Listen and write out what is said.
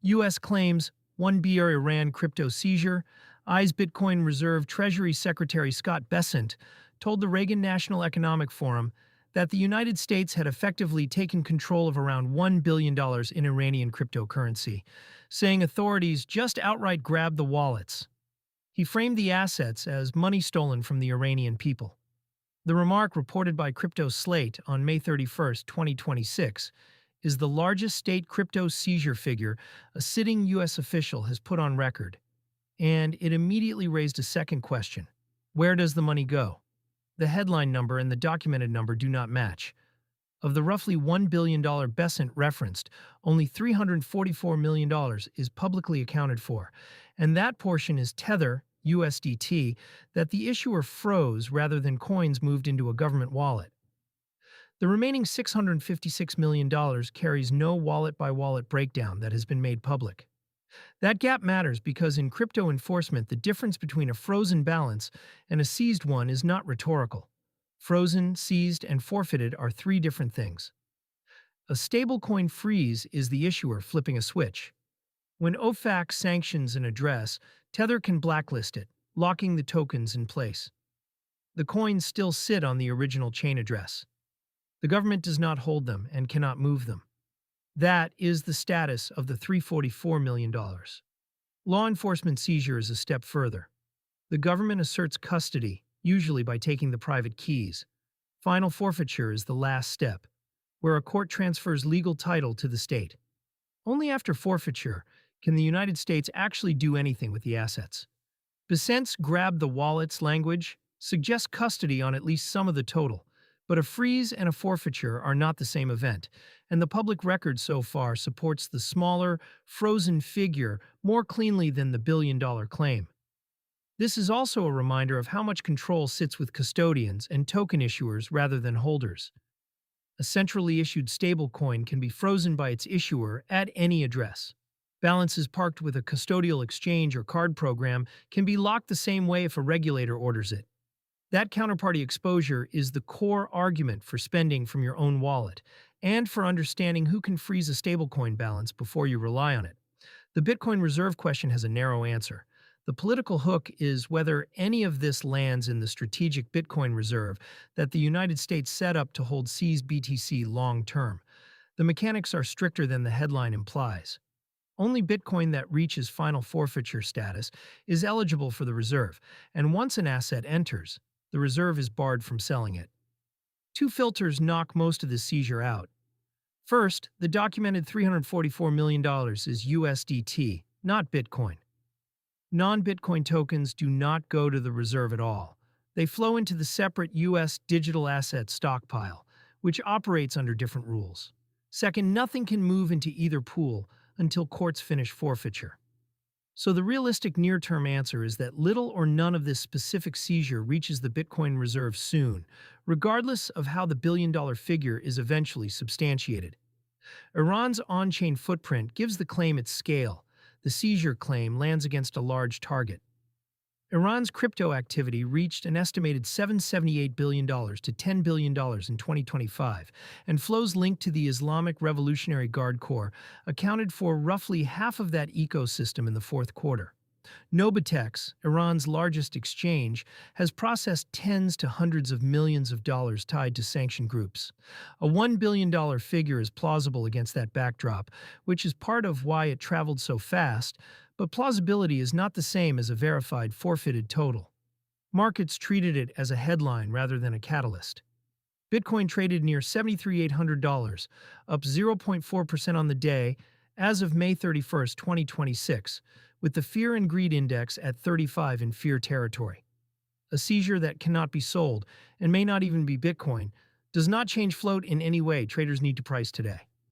U.S. claims 1 BR Iran crypto seizure. I's Bitcoin Reserve Treasury Secretary Scott Bessent told the Reagan National Economic Forum that the United States had effectively taken control of around $1 billion in Iranian cryptocurrency, saying authorities just outright grabbed the wallets. He framed the assets as money stolen from the Iranian people. The remark, reported by Crypto Slate on May 31, 2026, is the largest state crypto seizure figure a sitting U.S. official has put on record. And it immediately raised a second question. Where does the money go? The headline number and the documented number do not match. Of the roughly $1 billion Bessent referenced, only $344 million is publicly accounted for, and that portion is Tether, USDT, that the issuer froze rather than coins moved into a government wallet. The remaining $656 million carries no wallet-by-wallet breakdown that has been made public. That gap matters because in crypto enforcement, the difference between a frozen balance and a seized one is not rhetorical. Frozen, seized, and forfeited are three different things. A stablecoin freeze is the issuer flipping a switch. When OFAC sanctions an address, Tether can blacklist it, locking the tokens in place. The coins still sit on the original chain address. The government does not hold them and cannot move them. That is the status of the $344 million. Law enforcement seizure is a step further. The government asserts custody, usually by taking the private keys. Final forfeiture is the last step, where a court transfers legal title to the state. Only after forfeiture can the United States actually do anything with the assets. Bessent's grab the wallets language suggests custody on at least some of the total, but a freeze and a forfeiture are not the same event, and the public record so far supports the smaller, frozen figure more cleanly than the billion-dollar claim. This is also a reminder of how much control sits with custodians and token issuers rather than holders. A centrally issued stablecoin can be frozen by its issuer at any address. Balances parked with a custodial exchange or card program can be locked the same way if a regulator orders it. That counterparty exposure is the core argument for spending from your own wallet and for understanding who can freeze a stablecoin balance before you rely on it. The Bitcoin Reserve question has a narrow answer. The political hook is whether any of this lands in the strategic Bitcoin reserve that the United States set up to hold seized BTC long-term. The mechanics are stricter than the headline implies. Only Bitcoin that reaches final forfeiture status is eligible for the reserve, and once an asset enters, the reserve is barred from selling it. Two filters knock most of the seizure out. First, the documented $344 million is USDT, not Bitcoin. Non-Bitcoin tokens do not go to the reserve at all. They flow into the separate U.S. digital asset stockpile, which operates under different rules. Second, nothing can move into either pool until courts finish forfeiture. So the realistic near-term answer is that little or none of this specific seizure reaches the Bitcoin reserve soon, regardless of how the billion-dollar figure is eventually substantiated. Iran's on-chain footprint gives the claim its scale. The seizure claim lands against a large target. Iran's crypto activity reached an estimated $778 billion to $10 billion in 2025, and flows linked to the Islamic Revolutionary Guard Corps accounted for roughly half of that ecosystem in the fourth quarter. Nobitex, Iran's largest exchange, has processed tens to hundreds of millions of dollars tied to sanctioned groups. A $1 billion figure is plausible against that backdrop, which is part of why it traveled so fast, but plausibility is not the same as a verified forfeited total. Markets treated it as a headline rather than a catalyst. Bitcoin traded near $7,300, up 0.4% on the day as of May 31, 2026, with the Fear and Greed Index at 35 in fear territory. A seizure that cannot be sold, and may not even be Bitcoin, does not change float in any way traders need to price today.